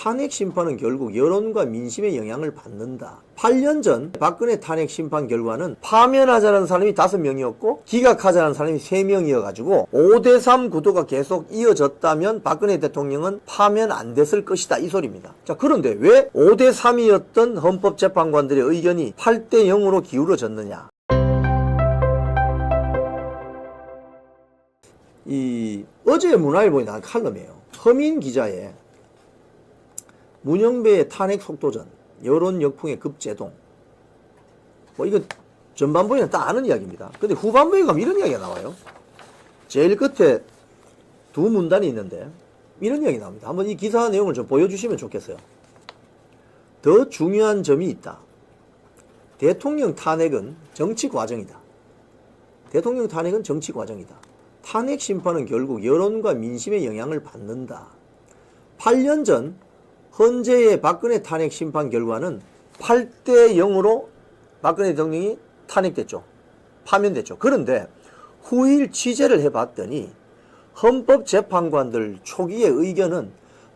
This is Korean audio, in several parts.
탄핵 심판은 결국 여론과 민심의 영향을 받는다. 8년 전 박근혜 탄핵 심판 결과는 파면하자는 사람이 5명이었고 기각하자는 사람이 3명이어가지고 5대3 구도가 계속 이어졌다면 박근혜 대통령은 파면 안 됐을 것이다, 이 소리입니다. 자, 그런데 왜 5대3이었던 헌법재판관들의 의견이 8대0으로 기울어졌느냐. 어제 문화일보에 나온 칼럼이에요. 허민 기자의 문영배의 탄핵 속도전, 여론 역풍의 급제동. 이거 전반부에는 다 아는 이야기입니다. 근데 후반부에 가면 이런 이야기가 나와요. 제일 끝에 두 문단이 있는데 이런 이야기 나옵니다. 한번 이 기사 내용을 좀 보여주시면 좋겠어요. 더 중요한 점이 있다. 대통령 탄핵은 정치 과정이다. 대통령 탄핵은 정치 과정이다. 탄핵 심판은 결국 여론과 민심의 영향을 받는다. 8년 전 헌재의 박근혜 탄핵 심판 결과는 8대0으로 박근혜 대통령이 탄핵됐죠. 파면됐죠. 그런데 후일 취재를 해봤더니 헌법재판관들 초기의 의견은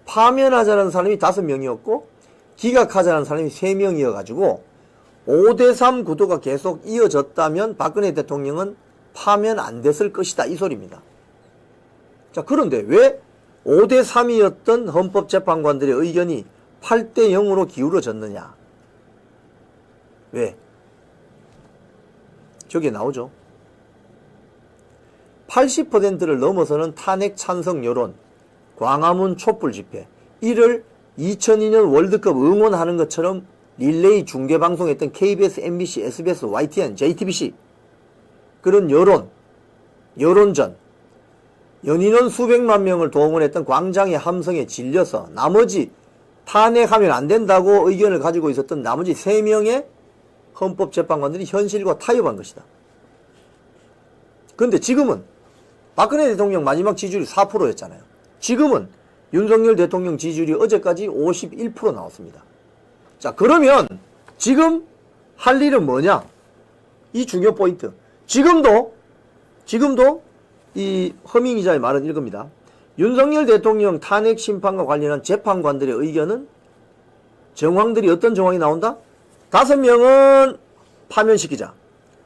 파면하자는 사람이 5명이었고 기각하자는 사람이 3명이어가지고 5대3 구도가 계속 이어졌다면 박근혜 대통령은 파면 안 됐을 것이다, 이 소리입니다. 자, 그런데 왜 5대3이었던 헌법재판관들의 의견이 8대0으로 기울어졌느냐. 왜? 저게 나오죠. 80%를 넘어서는 탄핵 찬성 여론, 광화문 촛불 집회, 이를 2002년 월드컵 응원하는 것처럼 릴레이 중계방송했던 KBS, MBC, SBS, YTN, JTBC, 그런 여론전, 연인원 수백만 명을 동원했던 광장의 함성에 질려서 나머지 탄핵하면 안 된다고 의견을 가지고 있었던 나머지 3명의 헌법재판관들이 현실과 타협한 것이다. 그런데 지금은 박근혜 대통령 마지막 지지율이 4%였잖아요. 지금은 윤석열 대통령 지지율이 어제까지 51% 나왔습니다. 자, 그러면 지금 할 일은 뭐냐? 이 중요 포인트. 지금도 이 허민 기자의 말은 이겁니다. 윤석열 대통령 탄핵 심판과 관련한 재판관들의 의견은 정황들이 어떤 정황이 나온다? 5명은 파면시키자,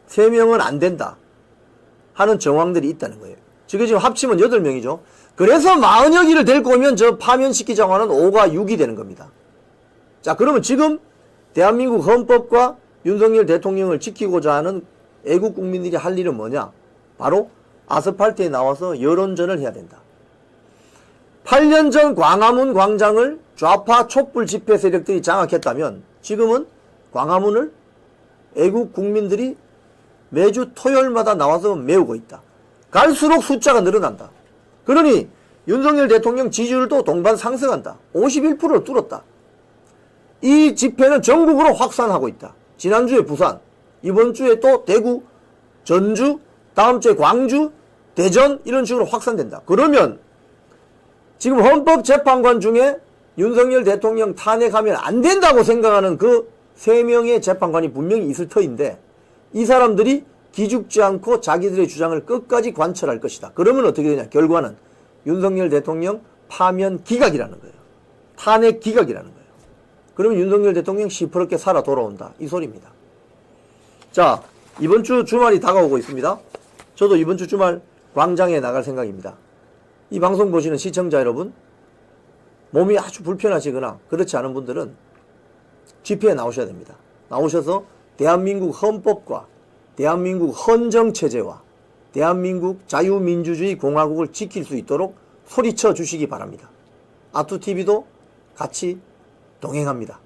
3명은 안 된다 하는 정황들이 있다는 거예요. 지금 합치면 8명이죠. 그래서 마흔여기를 데리고 오면 저 파면시키자고 하는 5가 6이 되는 겁니다. 자, 그러면 지금 대한민국 헌법과 윤석열 대통령을 지키고자 하는 애국 국민들이 할 일은 뭐냐? 바로 아스팔트에 나와서 여론전을 해야 된다. 8년 전 광화문 광장을 좌파 촛불 집회 세력들이 장악했다면 지금은 광화문을 애국 국민들이 매주 토요일마다 나와서 메우고 있다. 갈수록 숫자가 늘어난다. 그러니 윤석열 대통령 지지율도 동반 상승한다. 51%를 뚫었다. 이 집회는 전국으로 확산하고 있다. 지난주에 부산, 이번 주에 또 대구, 전주, 다음 주에 광주, 대전, 이런 식으로 확산된다. 그러면 지금 헌법재판관 중에 윤석열 대통령 탄핵하면 안 된다고 생각하는 그 3명의 재판관이 분명히 있을 터인데 이 사람들이 기죽지 않고 자기들의 주장을 끝까지 관철할 것이다. 그러면 어떻게 되냐? 결과는 윤석열 대통령 파면 기각이라는 거예요. 탄핵 기각이라는 거예요. 그러면 윤석열 대통령 시퍼렇게 살아 돌아온다, 이 소리입니다. 자, 이번 주 주말이 다가오고 있습니다. 저도 이번 주 주말 광장에 나갈 생각입니다. 이 방송 보시는 시청자 여러분, 몸이 아주 불편하시거나 그렇지 않은 분들은 집회에 나오셔야 됩니다. 나오셔서 대한민국 헌법과 대한민국 헌정체제와 대한민국 자유민주주의 공화국을 지킬 수 있도록 소리쳐 주시기 바랍니다. 아투TV도 같이 동행합니다.